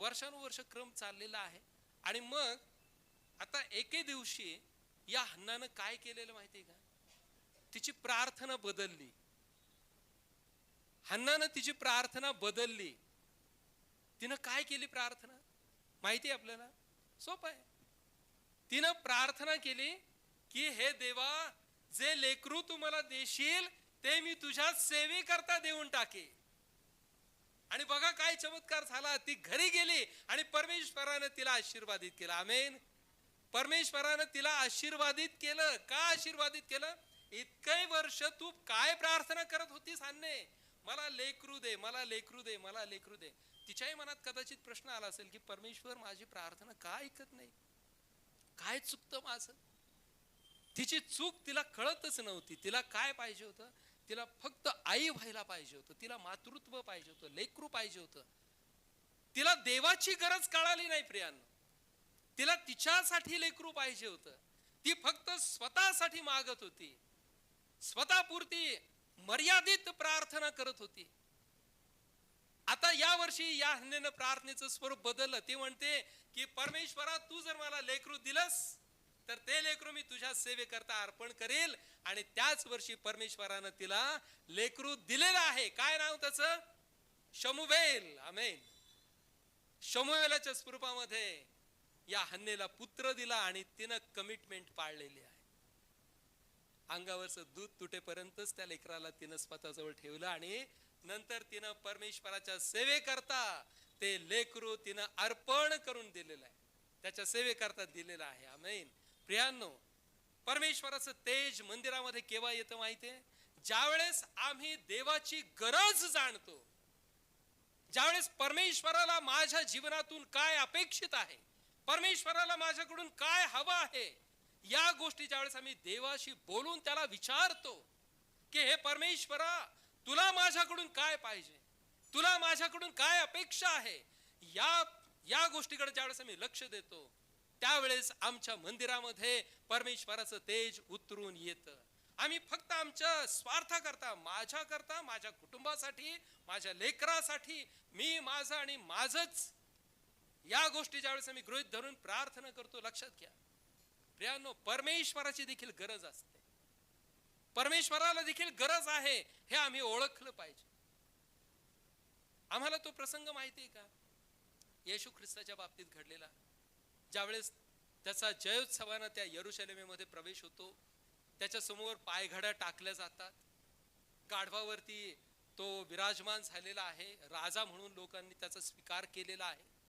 वर्षानुवर्ष क्रम चाललेला आहे. आणि मग आता एके दिवशी या हन्नानं काय केलेलं माहितीये का? तिची प्रार्थना बदलली. हन्नानं तिची प्रार्थना बदलली. तिनं काय केली प्रार्थना माहिती आहे आपल्याला? सोपं आहे. तिनं प्रार्थना केली की हे देवा, जे लेकरू तू मला देशील ते मी तुझ्या सेवेकरता देऊन टाके. आणि बघा काय चमत्कार झाला. ती घरी गेली आणि परमेश्वरानं तिला आशीर्वादित केलं. आमेन. परमेश्वरानं तिला आशीर्वादित केलं. का आशीर्वादित केलं? इतके वर्ष तू काय प्रार्थना करत होतीस अन्ने, मला लेकरू दे, मला लेकरू दे, मला लेकरू दे. तिच्याही मनात कदाचित प्रश्न आला असेल की परमेश्वर माझी प्रार्थना का ऐकत नाही, काय चुकतं माझं? तिची चूक तिला कळतच नव्हती. तिला काय पाहिजे होतं? तिला फक्त आई व्हायला पाहिजे होतं. तिला मातृत्व पाहिजे होतं, लेकरू पाहिजे होतं. तिला देवाची गरज कळाली नाही प्रियांनो. तिला तिच्यासाठी लेकरू पाहिजे होतं. ती फक्त स्वतःसाठी मागत होती, स्वतःपुरती मर्यादित प्रार्थना करत होती. आता या वर्षी या हन्नेनं प्रार्थनेचं स्वरूप बदललं. ती म्हणते की परमेश्वरा, तू जर मला लेकरू दिलंस तर ते लेकरू मी तुझ्या सेवेकरता अर्पण करेल. आणि त्याच वर्षी परमेश्वरानं तिला लेकरू दिलेलं आहे. काय नाव त्याचं? शमुवेल. आमेन. शमुवेलाच्या स्वरूपामध्ये या हन्नेला पुत्र दिला आणि तिनं कमिटमेंट पाळलेली आहे. अंगावरचं दूध तुटेपर्यंतच त्या लेकराला तिनं स्वतःजवळ ठेवलं आणि नंतर तिनं परमेश्वराच्या सेवेकरता ते लेकरू तिनं अर्पण करून दिलेलं आहे, त्याच्या सेवेकरता दिलेलं आहे. आमेन. प्रियांनो, परमेश्वराचं तेज मंदिरामध्ये केव्हा येतं माहितीये? ज्यावेळेस आम्ही देवाची गरज जाणतो, ज्यावेळेस परमेश्वराला माझ्या जीवनातून काय अपेक्षित आहे, परमेश्वराला माझ्याकडून काय हवं आहे, या गोष्टी ज्यावेळेस आम्ही देवाशी बोलून त्याला विचारतो की हे परमेश्वरा, तुला माझ्याकडून काय पाहिजे, तुला माझ्याकडून काय अपेक्षा आहे, या गोष्टीकडे ज्यावेळेस आम्ही लक्ष देतो, त्यावेळेस आमच्या मंदिरामध्ये परमेश्वराचं तेज उतरून येतं. आम्ही फक्त आमच्या स्वार्थाकरता, माझ्याकरता, माझ्या कुटुंबासाठी, माझ्या लेकरासाठी, मी माझं आणि माझंच, या गोष्टी ज्यावेळेस आम्ही गृहीत धरून प्रार्थना करतो, लक्षात घ्या प्रियांनो, परमेश्वराची देखील गरज असते. परमेश्वराला देखील गरज आहे हे आम्ही ओळखलं पाहिजे. आम्हाला तो प्रसंग माहिती आहे का, येशू ख्रिस्ताच्या बाबतीत घडलेला? ज्यावेळेस त्याचा जयोत्सवानं त्या यरुशलेमेमध्ये प्रवेश होतो, त्याच्या समोर पायघड्या टाकल्या जातात, गाढवावरती तो विराजमान झालेला आहे, राजा म्हणून लोकांनी त्याचा स्वीकार केलेला आहे.